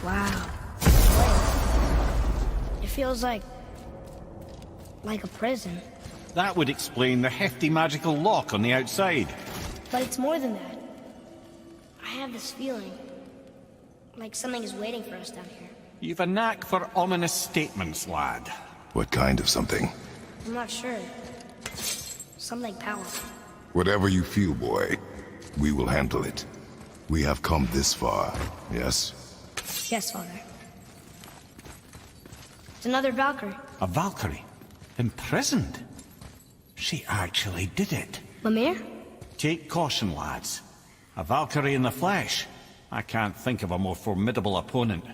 Wow. It feels like a prison. That would explain the hefty magical lock on the outside. But it's more than that. I have this feeling like something is waiting for us down here. You've a knack for ominous statements, lad. What kind of something? I'm not sure. Something powerful. Whatever you feel, boy, we will handle it. We have come this far, yes? Yes, Father. It's another Valkyrie. A Valkyrie? Imprisoned? She actually did it. Mimir? Take caution, lads. A Valkyrie in the flesh. I can't think of a more formidable opponent.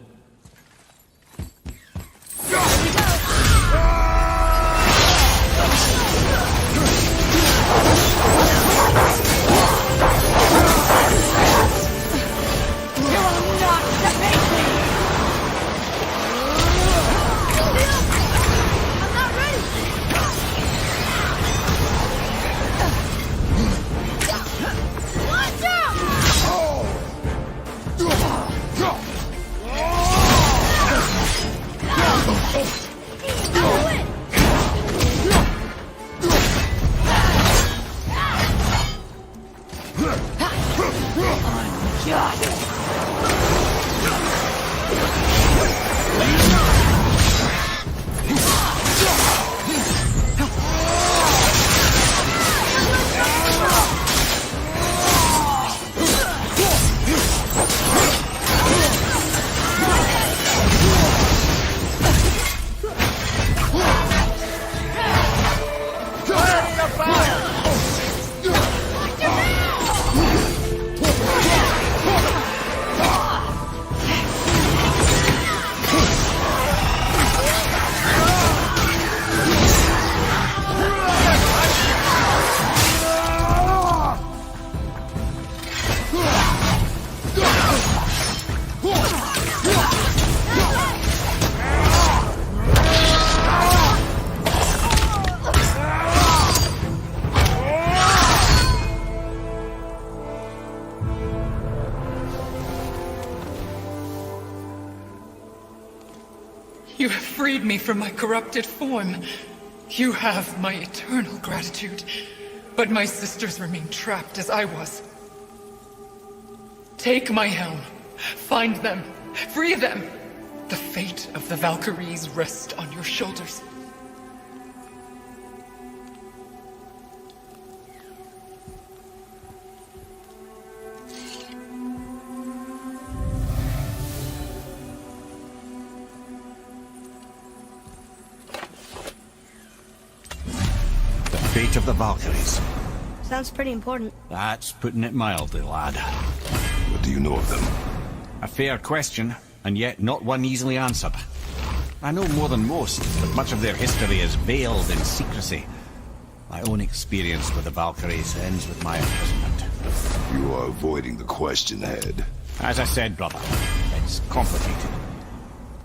You have freed me from my corrupted form. You have my eternal gratitude. But my sisters remain trapped as I was. Take my helm. Find them. Free them. The fate of the Valkyries rests on your shoulders. Fate of the Valkyries. Sounds pretty important. That's putting it mildly, lad. What do you know of them? A fair question, and yet not one easily answered. I know more than most, but much of their history is veiled in secrecy. My own experience with the Valkyries ends with my imprisonment. You are avoiding the question ahead. As I said, brother, it's complicated.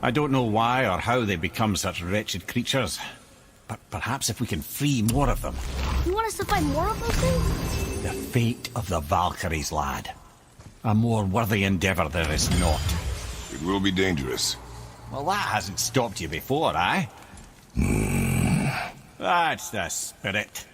I don't know why or how they become such wretched creatures. But perhaps if we can free more of them. You want us to find more of those things? The fate of the Valkyries, lad. A more worthy endeavor there is not. It will be dangerous. Well, that hasn't stopped you before, eh? That's the spirit.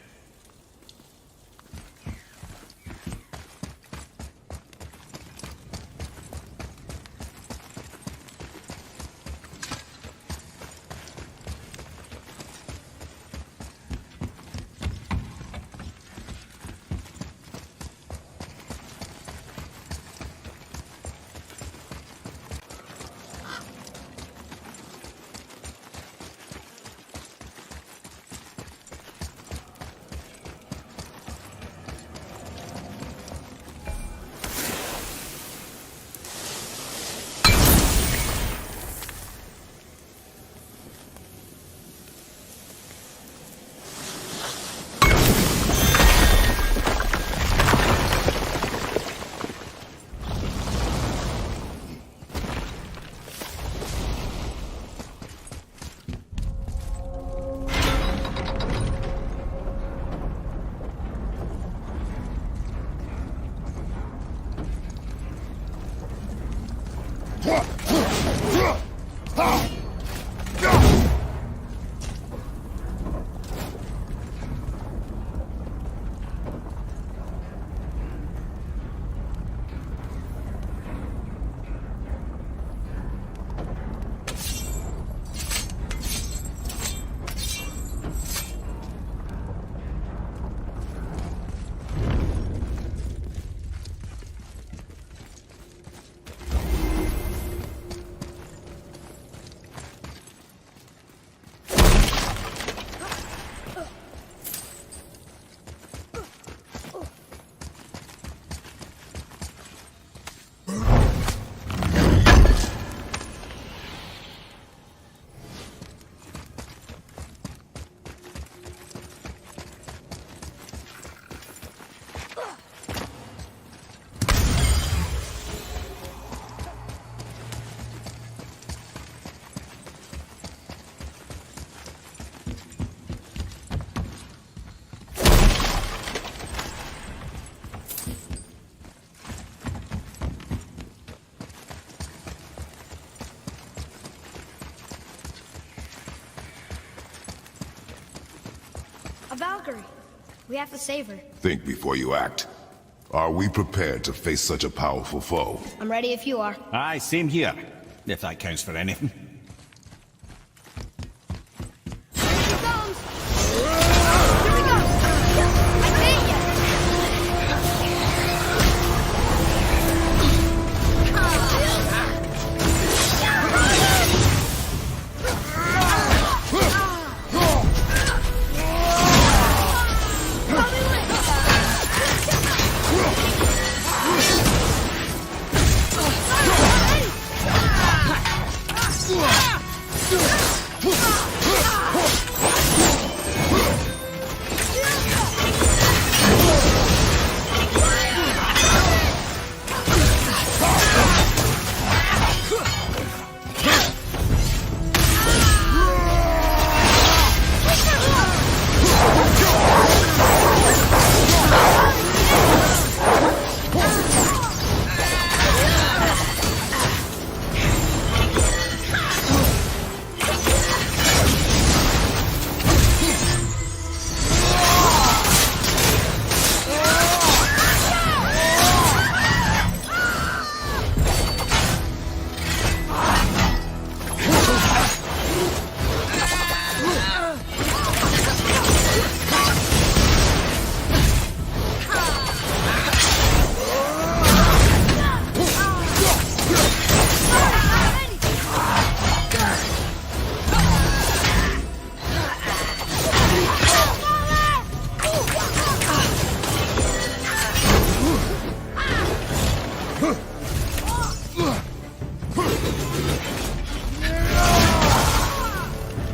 A Valkyrie. We have to save her. Think before you act. Are we prepared to face such a powerful foe? I'm ready if you are. Aye, same here. If that counts for anything. Here she comes! Here we go! I made ya!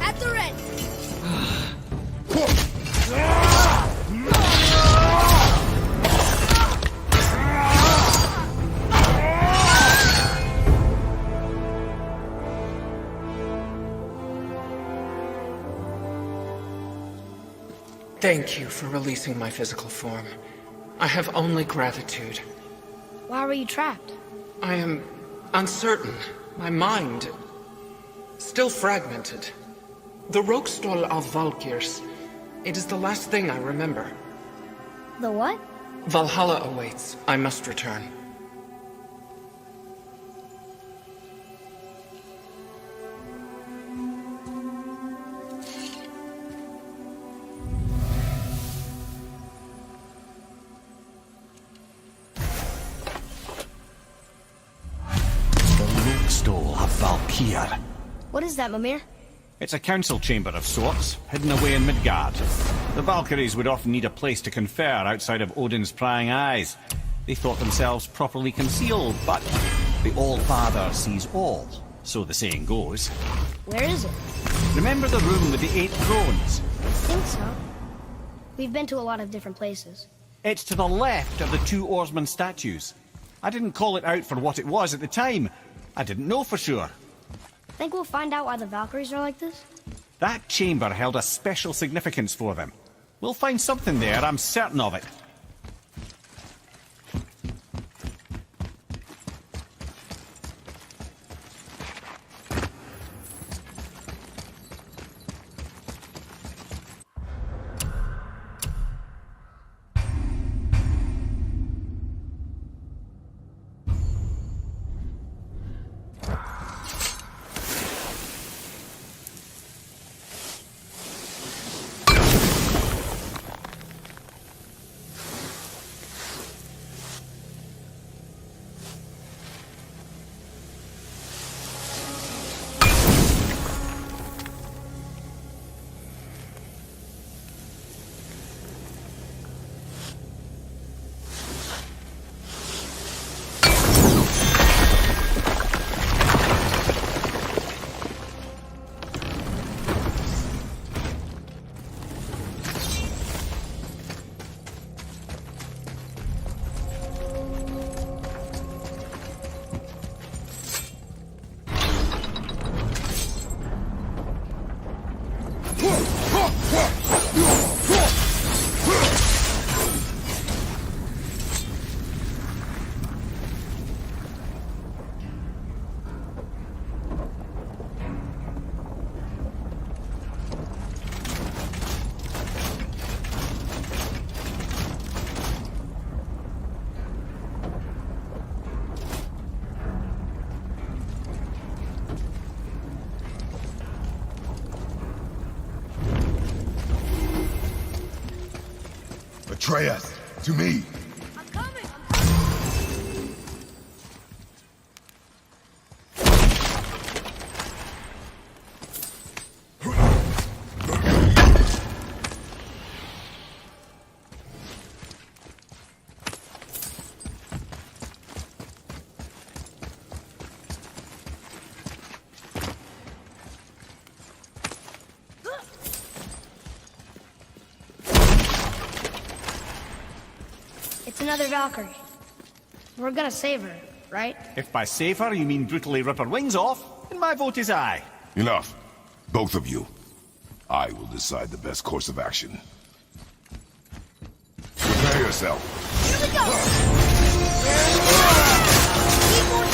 At the ready. Thank you for releasing my physical form. I have only gratitude. Why were you trapped? I am uncertain. My mind still fragmented. The Rokstol of Valkyrs. It is the last thing I remember. The what? Valhalla awaits. I must return. Rokstol of Valkyr. What is that, Mimir? It's a council chamber of sorts, hidden away in Midgard. The Valkyries would often need a place to confer outside of Odin's prying eyes. They thought themselves properly concealed, but the All-Father sees all, so the saying goes. Where is it? Remember the room with the 8 thrones? I think so. We've been to a lot of different places. It's to the left of the 2 oarsman statues. I didn't call it out for what it was at the time. I didn't know for sure. Think we'll find out why the Valkyries are like this? That chamber held a special significance for them. We'll find something there, I'm certain of it. Atreus, to me. I'm coming! It's another Valkyrie. We're gonna save her, right? If by save her you mean brutally rip her wings off, then my vote is aye. Enough. Both of you. I will decide the best course of action. Prepare yourself. Here we go! Need more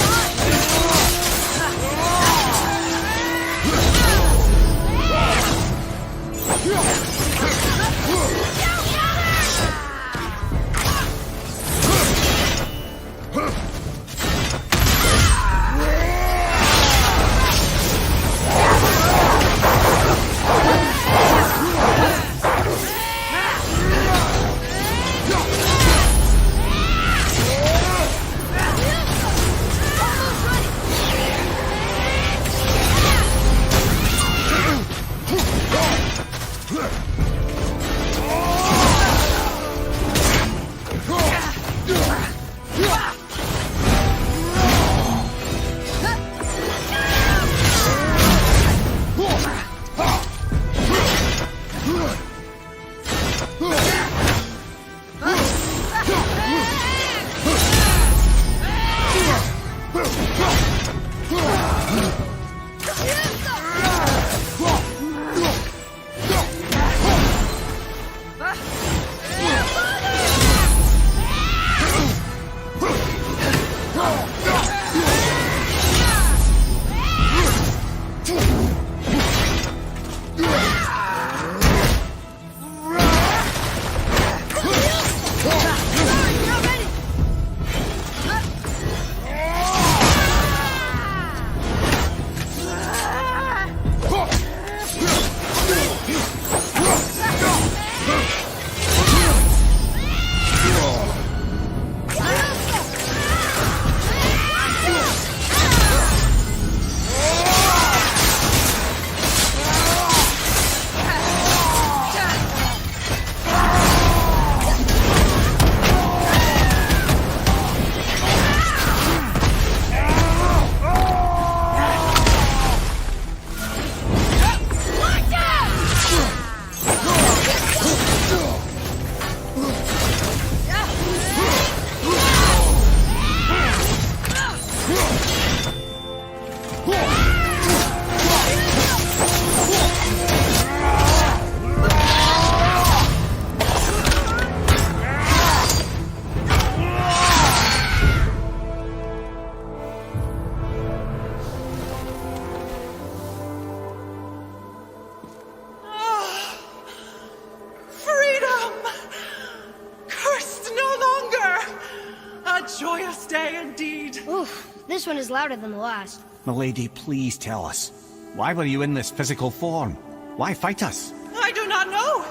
joyous day indeed. Oof, this one is louder than the last. Milady, please tell us. Why were you in this physical form? Why fight us? I do not know.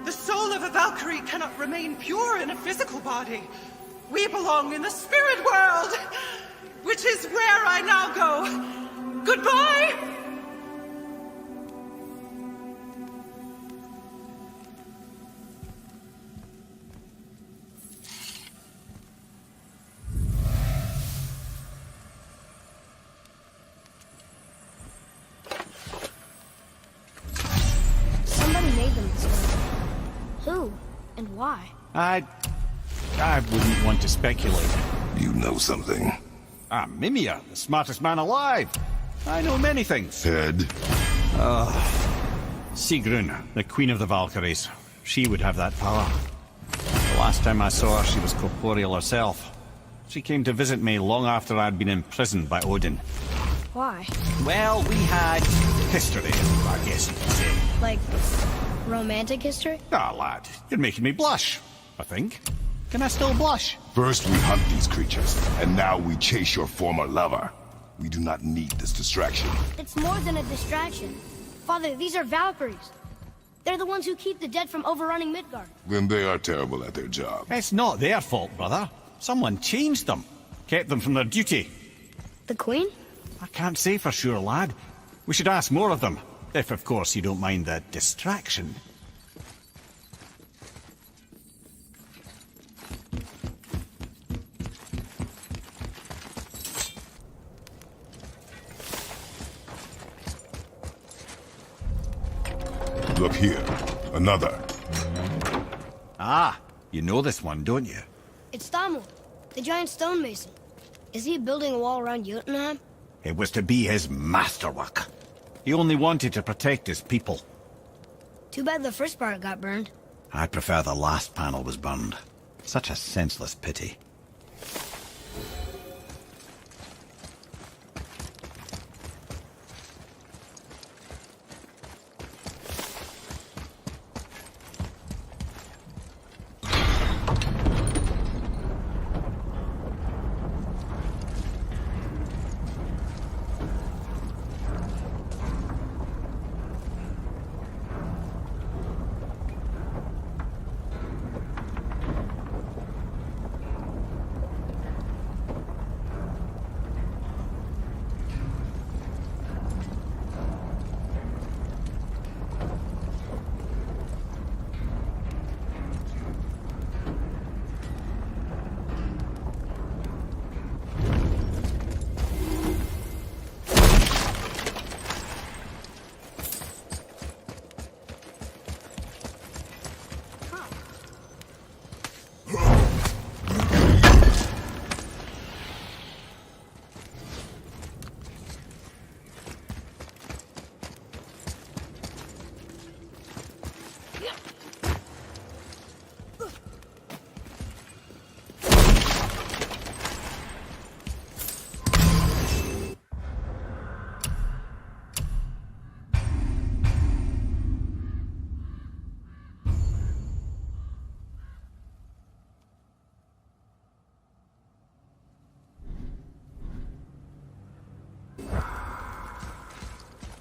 The soul of a Valkyrie cannot remain pure in a physical body. We belong in the spirit world, which is where I now go. Goodbye! Somebody made them this way. Who? And why? I wouldn't want to speculate. You know something. I'm Mimir, the smartest man alive. I know many things. Head. Sigrun, the queen of the Valkyries. She would have that power. The last time I saw her, she was corporeal herself. She came to visit me long after I'd been imprisoned by Odin. Why? Well, we had history, I guess you could say. Like, romantic history? Ah, lad, you're making me blush, I think. Can I still blush? First we hunt these creatures, and now we chase your former lover. We do not need this distraction. It's more than a distraction. Father, these are Valkyries. They're the ones who keep the dead from overrunning Midgard. Then they are terrible at their job. It's not their fault, brother. Someone changed them. Kept them from their duty. The Queen? I can't say for sure, lad. We should ask more of them. If, of course, you don't mind the distraction. Look here. Another. Ah, you know this one, don't you? It's Thamur, the giant stonemason. Is he building a wall around Jotunheim? It was to be his masterwork. He only wanted to protect his people. Too bad the first part got burned. I prefer the last panel was burned. Such a senseless pity.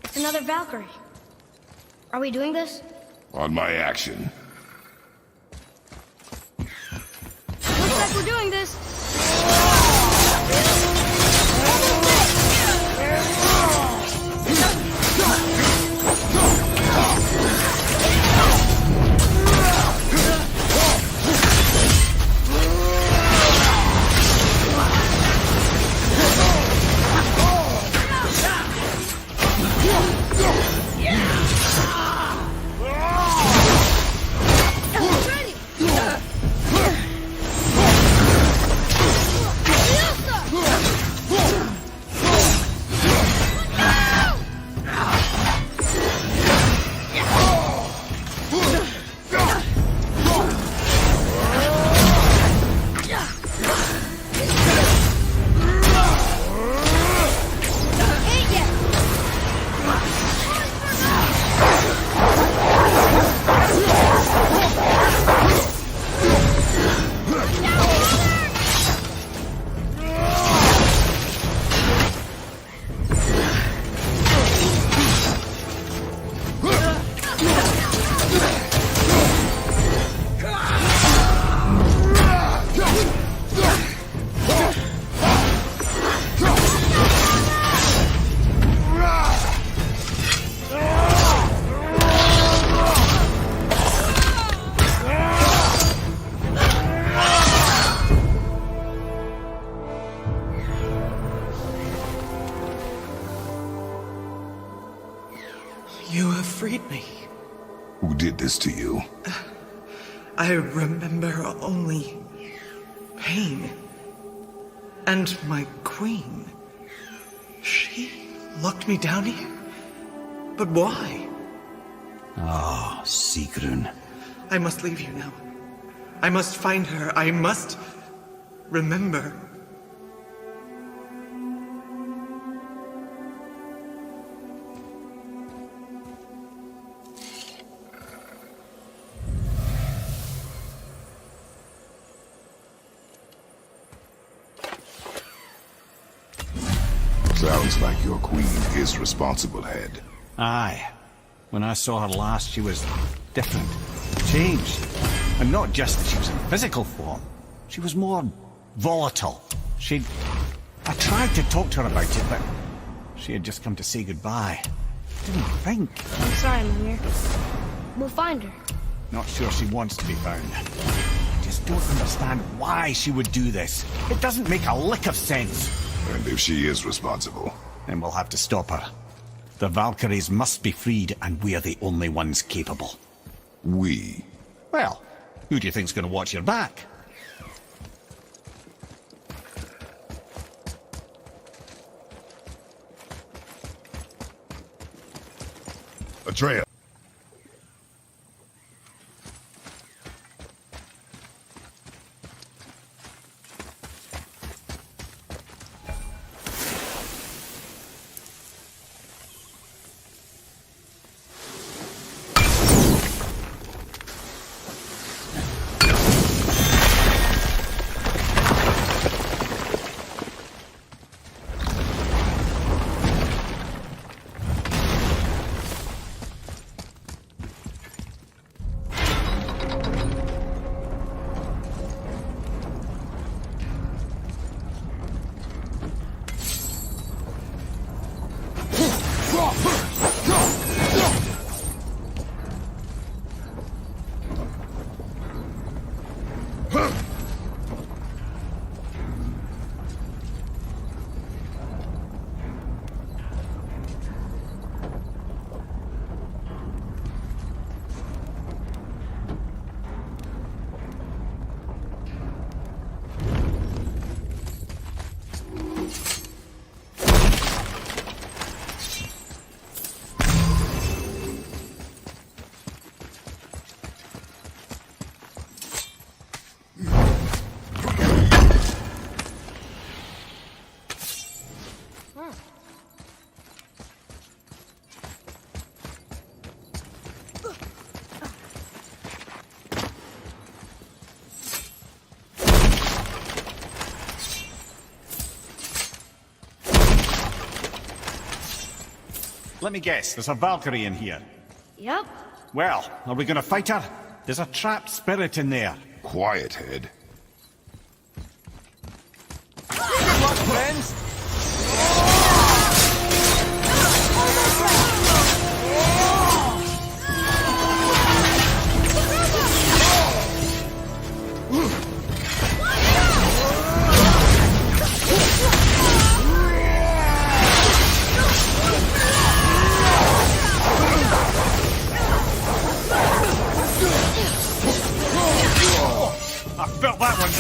It's another Valkyrie. Are we doing this? On my action. Looks like we're doing this. You have freed me. Who did this to you? I remember only pain. And my queen. She locked me down here? But why? Ah, Sigrun. I must leave you now. I must find her. I must remember. Sounds like your queen is responsible, Head. Aye. When I saw her last, she was different, changed. And not just that she was in physical form. She was more volatile. I tried to talk to her about it, but she had just come to say goodbye. Didn't think. I'm sorry, Mimir. We'll find her. Not sure she wants to be found. I just don't understand why she would do this. It doesn't make a lick of sense. And if she is responsible, Then we'll have to stop her. The Valkyries must be freed, and we're the only ones capable. we... Well, who do you think's going to watch your back? Atreya. Let me guess, there's a Valkyrie in here. Yep. Well, are we going to fight her? There's a trapped spirit in there. Quiet, head. Good luck, friends! I felt that one,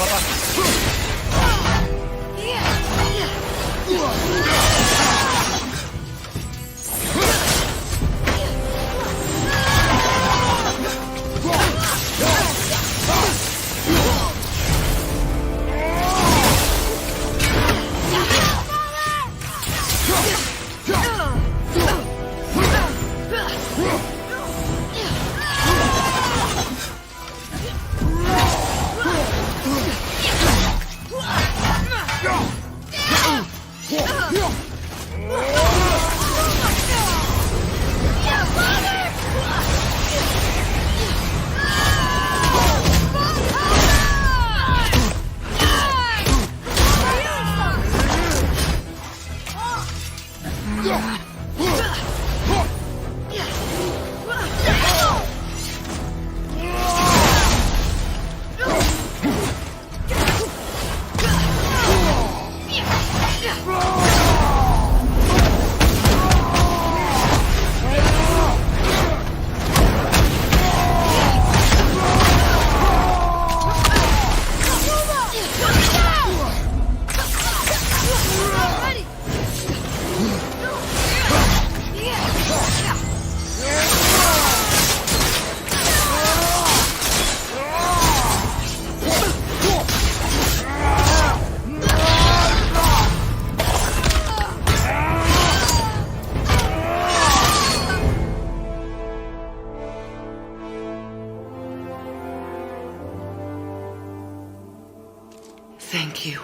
Thank you.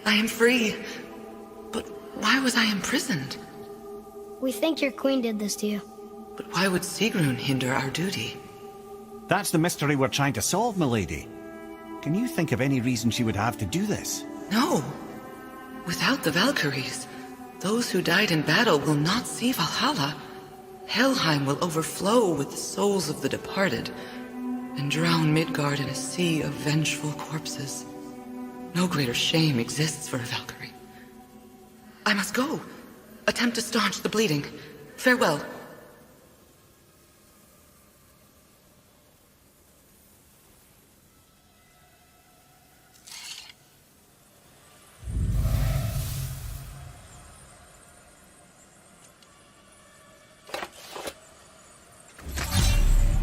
I am free. But why was I imprisoned? We think your queen did this to you. But why would Sigrun hinder our duty? That's the mystery we're trying to solve, milady. Can you think of any reason she would have to do this? No. Without the Valkyries, those who died in battle will not see Valhalla. Helheim will overflow with the souls of the departed, and drown Midgard in a sea of vengeful corpses. No greater shame exists for a Valkyrie. I must go. Attempt to staunch the bleeding. Farewell.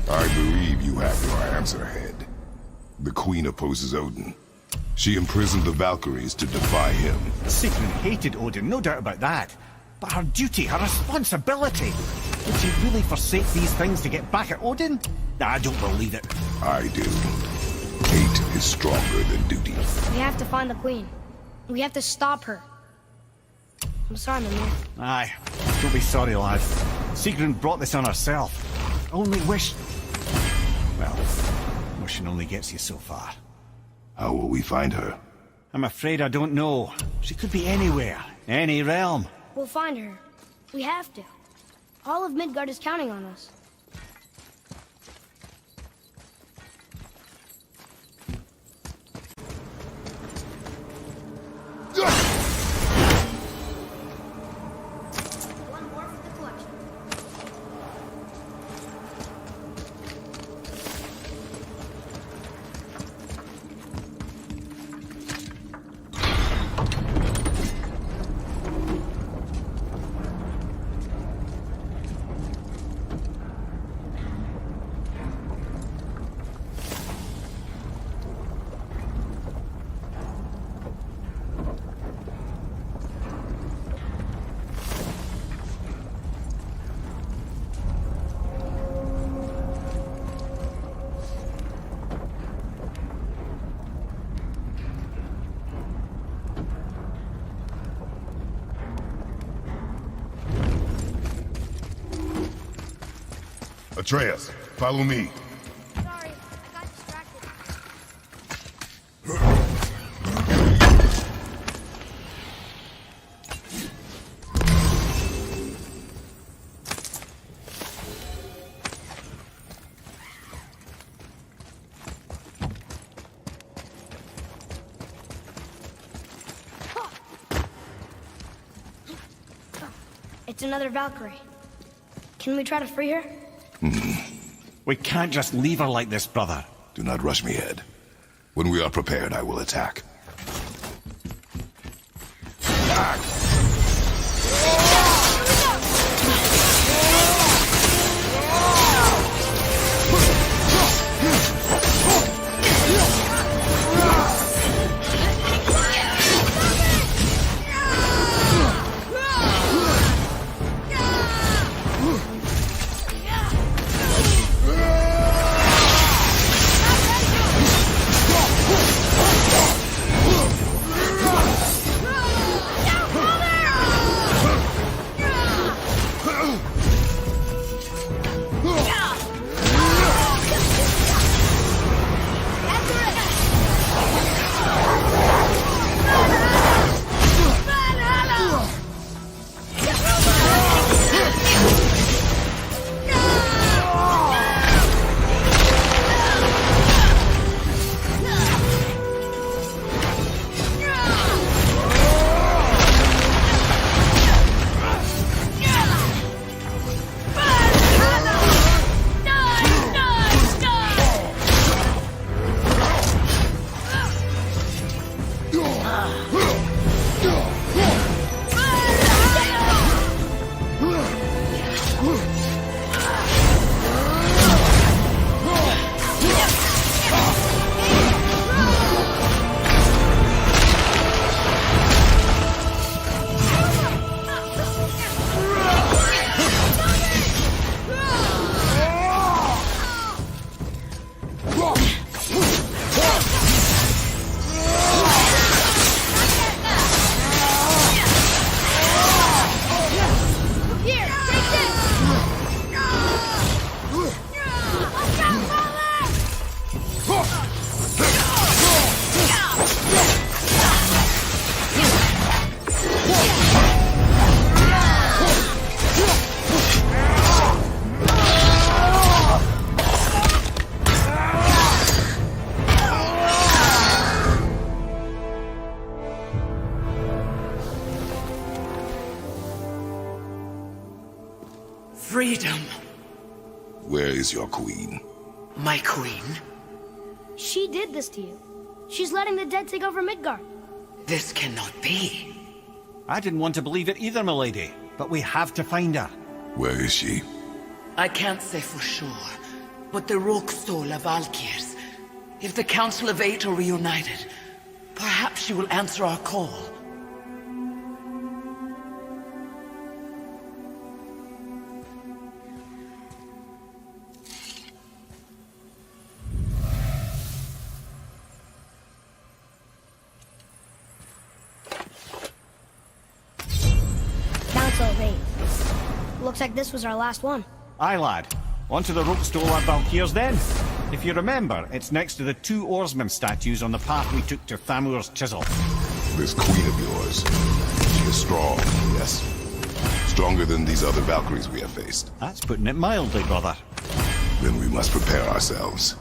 I believe you have your answer, Head. The Queen opposes Odin. She imprisoned the Valkyries to defy him. Sigrun hated Odin, no doubt about that. But her duty, her responsibility. Did she really forsake these things to get back at Odin? I don't believe it. I do. Hate is stronger than duty. We have to find the queen. We have to stop her. I'm sorry, Mimir. Aye, don't be sorry, lad. Sigrun brought this on herself. Only wish... Well, wishing only gets you so far. How will we find her? I'm afraid I don't know. She could be anywhere, any realm. We'll find her. We have to. All of Midgard is counting on us. One more for the collection. Atreus, follow me. Sorry, I got distracted. It's another Valkyrie. Can we try to free her? We can't just leave her like this, brother. Do not rush me, Head. When we are prepared, I will attack. freedom. Where is your queen? My queen? She did this to you. She's letting the dead take over Midgard. This cannot be. I didn't want to believe it either, milady. But we have to find her. Where is she? I can't say for sure, but the Rokstol of Valkyrs. If the Council of Eight are reunited, perhaps she will answer our call. Council of Eight. Looks like this was our last one. Aye, lad. On to the Rokstol of Valkyrs then. If you remember, it's next to the two oarsmen statues on the path we took to Thamur's chisel. This queen of yours. She is strong, yes? Stronger than these other Valkyries we have faced. That's putting it mildly, brother. Then we must prepare ourselves.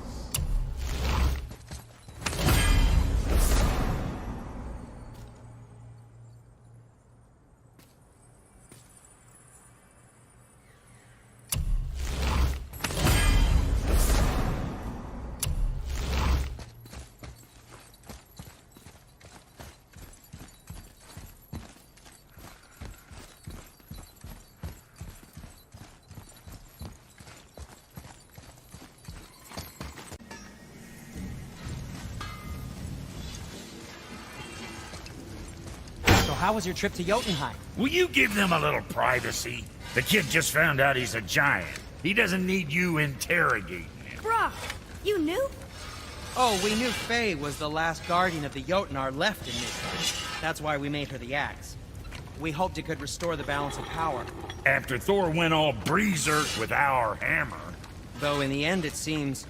So how was your trip to Jotunheim? Will you give them a little privacy? The kid just found out he's a giant. He doesn't need you interrogating him. Bruh, you knew? Oh, we knew Faye was the last guardian of the Jotnar left in Midgard. That's why we made her the axe. We hoped it could restore the balance of power. After Thor went all berserk with our hammer. Though in the end, it seems,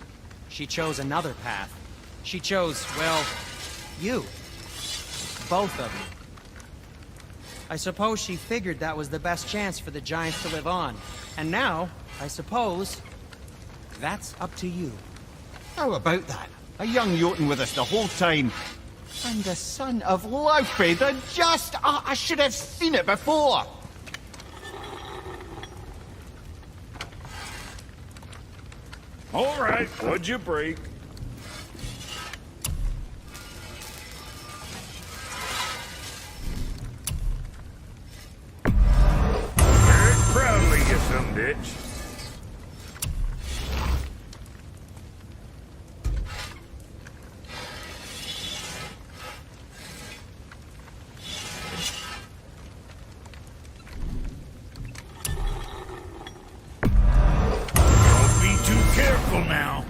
she chose another path. She chose, well, you. Both of you. I suppose she figured that was the best chance for the giants to live on. And now, I suppose, that's up to you. How about that? A young Jotun with us the whole time. And the son of Laufey, the just... I should have seen it before! All right, what'd you break? Proudly, you some bitch. Don't be too careful now.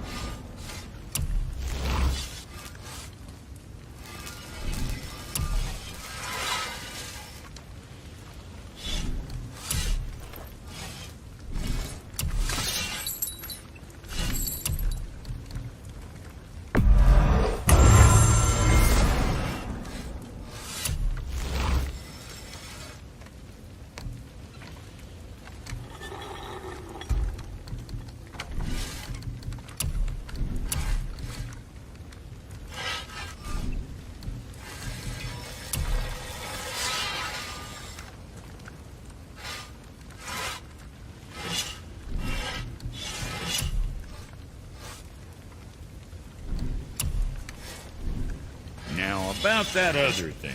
Now, about that other thing.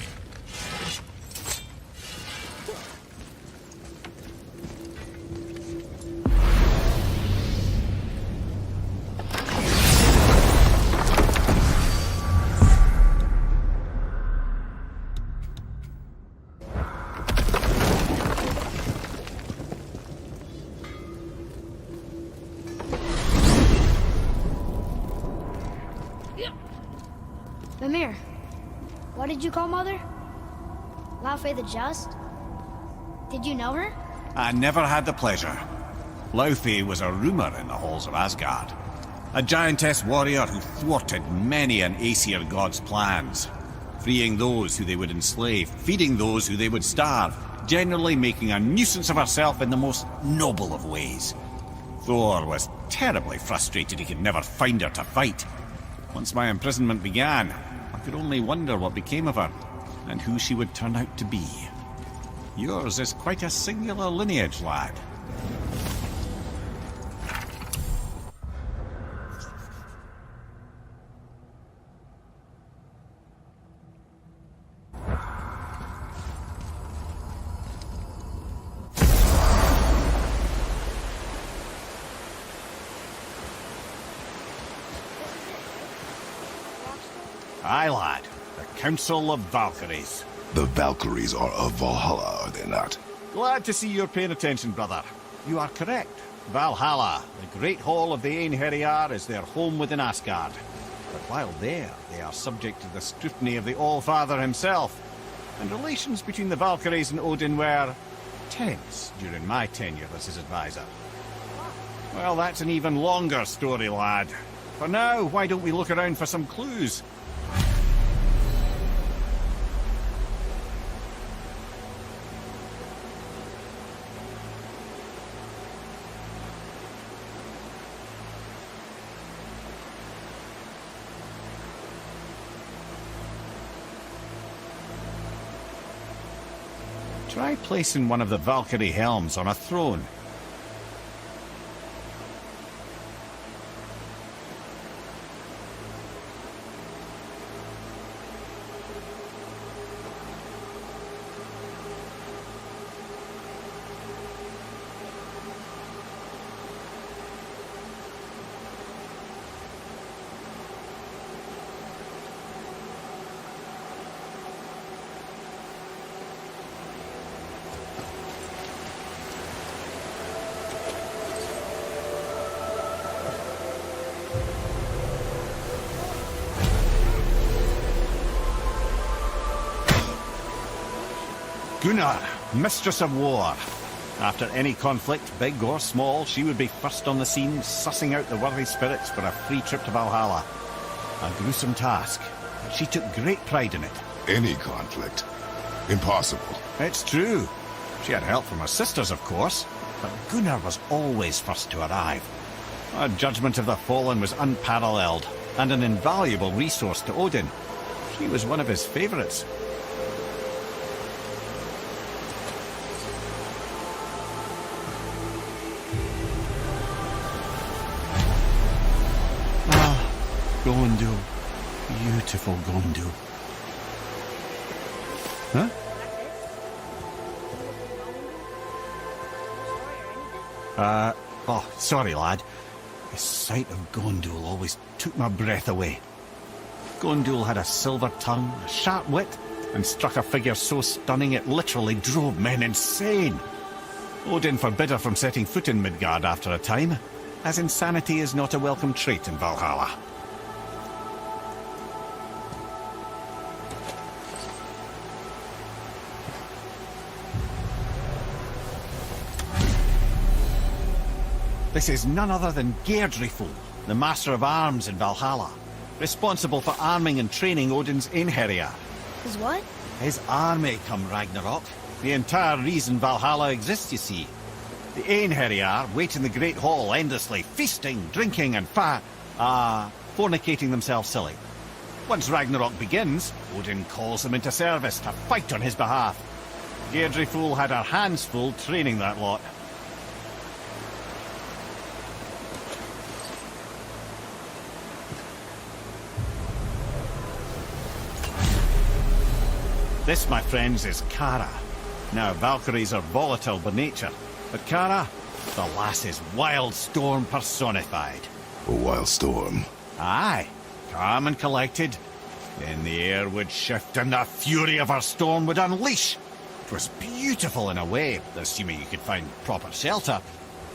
Mimir, what did you call Mother? Laufey the Just? Did you know her? I never had the pleasure. Laufey was a rumour in the halls of Asgard. A giantess warrior who thwarted many an Aesir god's plans. Freeing those who they would enslave, feeding those who they would starve, generally making a nuisance of herself in the most noble of ways. Thor was terribly frustrated he could never find her to fight. Once my imprisonment began, I could only wonder what became of her, and who she would turn out to be. Yours is quite a singular lineage, lad. Aye, lad. The Council of Valkyries. The Valkyries are of Valhalla, are they not? Glad to see you're paying attention, brother. You are correct. Valhalla, the great hall of the Einherjar, is their home within Asgard. But while there, they are subject to the scrutiny of the All-Father himself. And relations between the Valkyries and Odin were tense during my tenure as his advisor. Well, that's an even longer story, lad. For now, why don't we look around for some clues? Try placing one of the Valkyrie helms on a throne. Gunnar, Mistress of War. After any conflict, big or small, she would be first on the scene, sussing out the worthy spirits for a free trip to Valhalla. A gruesome task, but she took great pride in it. Any conflict? Impossible. It's true. She had help from her sisters, of course, but Gunnar was always first to arrive. Her judgment of the fallen was unparalleled, and an invaluable resource to Odin. She was one of his favourites. Gondul. Beautiful Gondul. Huh? Oh, sorry, lad. The sight of Gondul always took my breath away. Gondul had a silver tongue, a sharp wit, and struck a figure so stunning it literally drove men insane. Odin forbid her from setting foot in Midgard after a time, as insanity is not a welcome trait in Valhalla. This is none other than Geirdriful, the Master of Arms in Valhalla, responsible for arming and training Odin's Einherjar. Is what? His army come Ragnarok. The entire reason Valhalla exists, you see. The Einherjar wait in the Great Hall endlessly, feasting, drinking, and fornicating themselves silly. Once Ragnarok begins, Odin calls them into service to fight on his behalf. Geirdriful had her hands full training that lot. This, my friends, is Kara. Now, Valkyries are volatile by nature, but Kara, the lass is Wild Storm personified. A wild storm. Aye, calm and collected. Then the air would shift and the fury of her storm would unleash. It was beautiful in a way, assuming you could find proper shelter.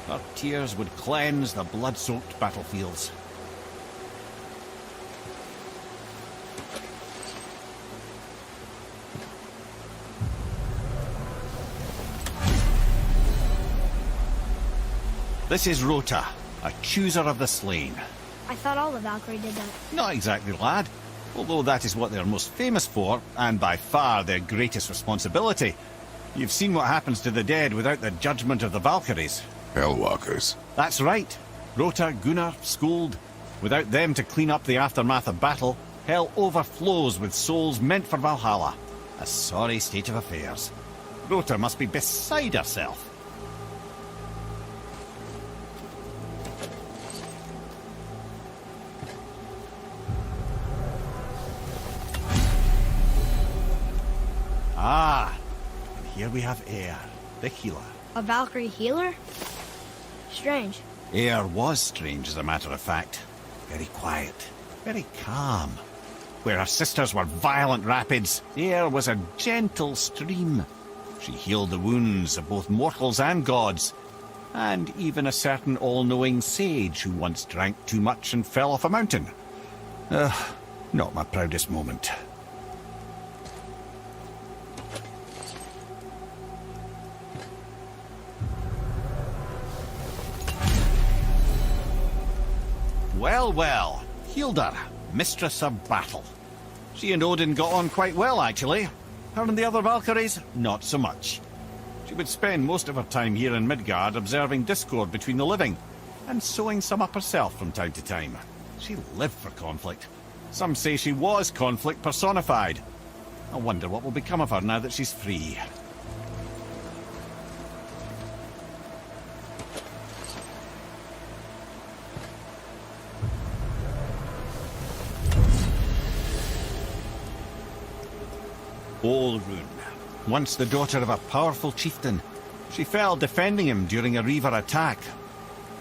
Her tears would cleanse the blood-soaked battlefields. This is Rota, a chooser of the slain. I thought all the Valkyrie did that. Not exactly, lad. Although that is what they're most famous for, and by far their greatest responsibility. You've seen what happens to the dead without the judgment of the Valkyries. Hellwalkers. That's right. Rota, Gunnar, Skuld. Without them to clean up the aftermath of battle, hell overflows with souls meant for Valhalla. A sorry state of affairs. Rota must be beside herself. Ah, and here we have Eir, the healer. A Valkyrie healer? Strange. Eir was strange, as a matter of fact. Very quiet, very calm. Where her sisters were violent rapids, there was a gentle stream. She healed the wounds of both mortals and gods, and even a certain all-knowing sage who once drank too much and fell off a mountain. Not my proudest moment. Well, well, Hilda, mistress of battle. She and Odin got on quite well, actually. Her and the other Valkyries, not so much. She would spend most of her time here in Midgard observing discord between the living, and sewing some up herself from time to time. She lived for conflict. Some say she was conflict personified. I wonder what will become of her now that she's free. Olrun, once the daughter of a powerful chieftain. She fell defending him during a Reaver attack.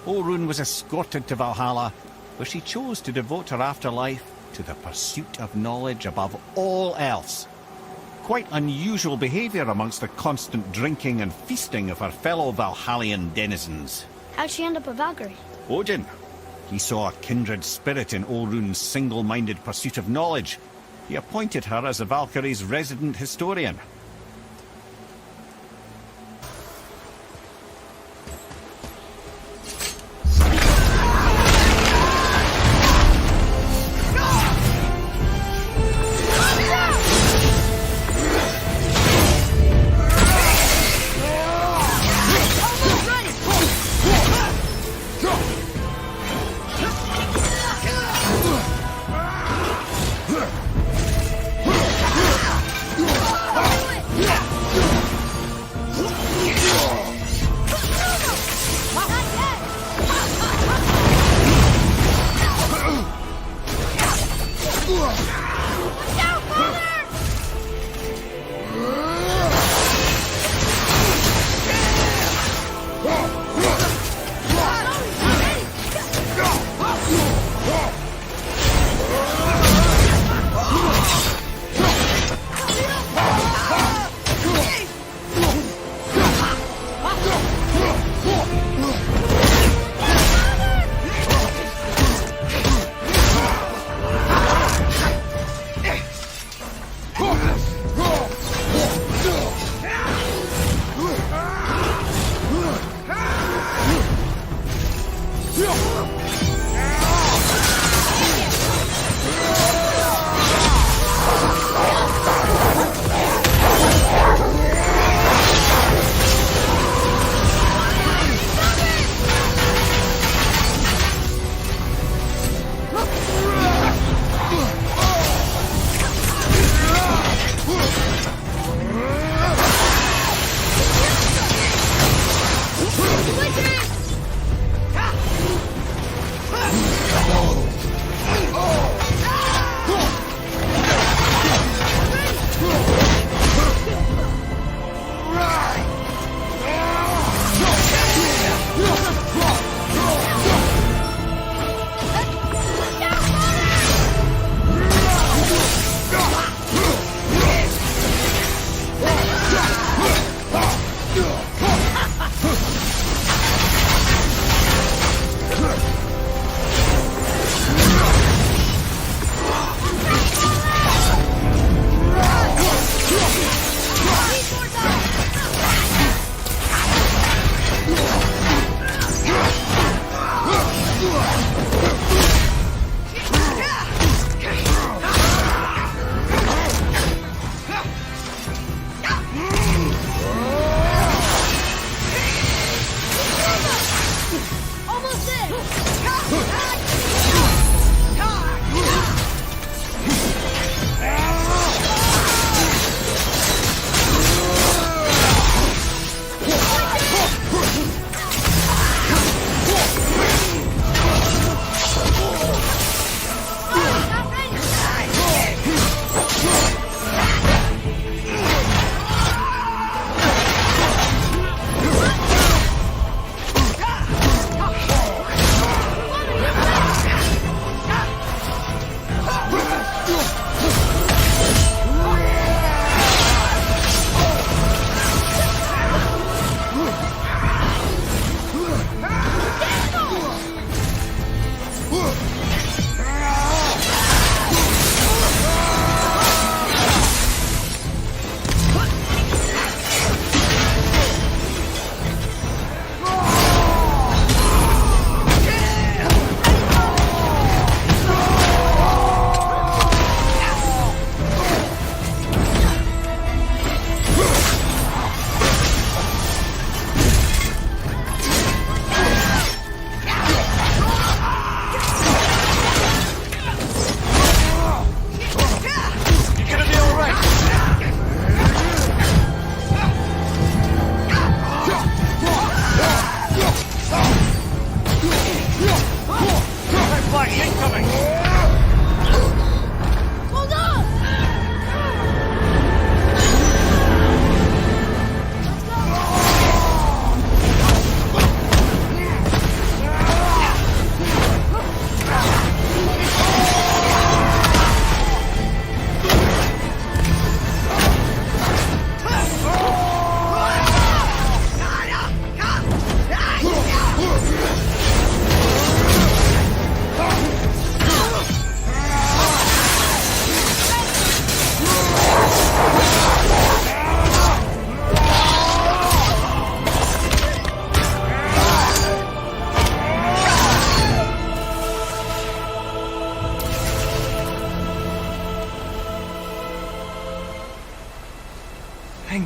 Olrun was escorted to Valhalla, where she chose to devote her afterlife to the pursuit of knowledge above all else. Quite unusual behavior amongst the constant drinking and feasting of her fellow Valhallian denizens. How'd she end up a Valkyrie? Odin. He saw a kindred spirit in Olrun's single-minded pursuit of knowledge. He appointed her as the Valkyrie's resident historian.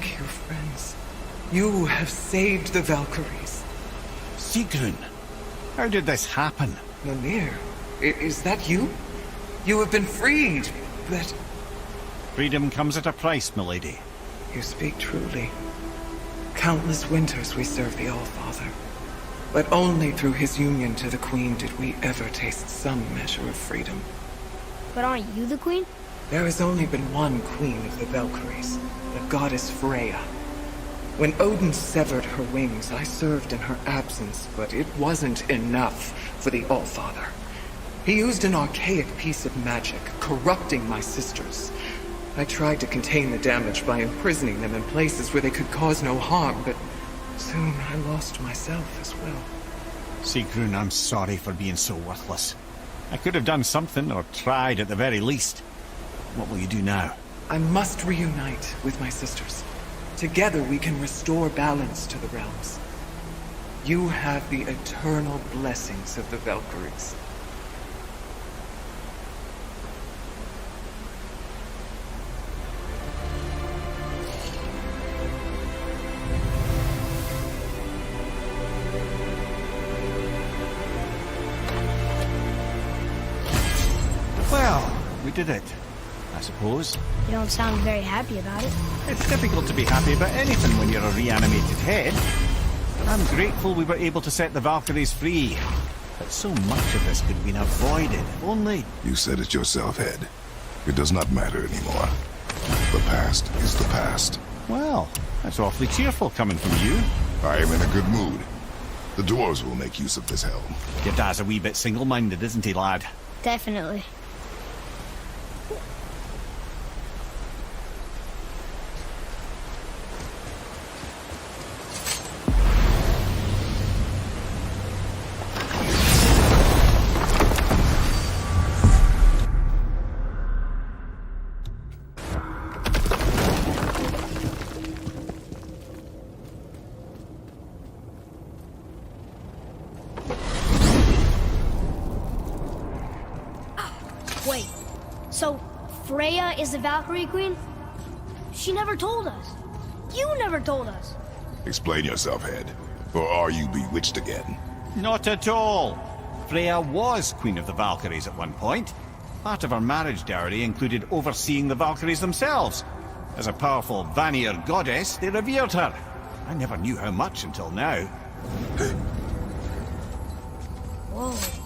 Thank you, friends. You have saved the Valkyries. Sigrun, how did this happen? Mimir, is that you? You have been freed, but... Freedom comes at a price, milady. You speak truly. Countless winters we served the All-Father. But only through his union to the Queen did we ever taste some measure of freedom. But aren't you the queen? There has only been one Queen of the Valkyries, the goddess Freya. When Odin severed her wings, I served in her absence, but it wasn't enough for the All-Father. He used an archaic piece of magic, corrupting my sisters. I tried to contain the damage by imprisoning them in places where they could cause no harm, but soon I lost myself as well. Sigrun, I'm sorry for being so worthless. I could have done something, or tried at the very least. What will you do now? I must reunite with my sisters. Together we can restore balance to the realms. You have the eternal blessings of the Valkyries. Well, we did it, I suppose. You don't sound very happy about it. It's difficult to be happy about anything when you're a reanimated head. I'm grateful we were able to set the Valkyries free. But so much of this could have been avoided, if only... You said it yourself, Head. It does not matter anymore. The past is the past. Well, that's awfully cheerful coming from you. I am in a good mood. The dwarves will make use of this helm. Your dad's a wee bit single-minded, isn't he, lad? Definitely. Wait, so Freya is the Valkyrie Queen? She never told us. You never told us. Explain yourself, Head. Or are you bewitched again? Not at all. Freya was Queen of the Valkyries at one point. Part of her marriage dowry included overseeing the Valkyries themselves. As a powerful Vanir goddess, they revered her. I never knew how much until now. Whoa.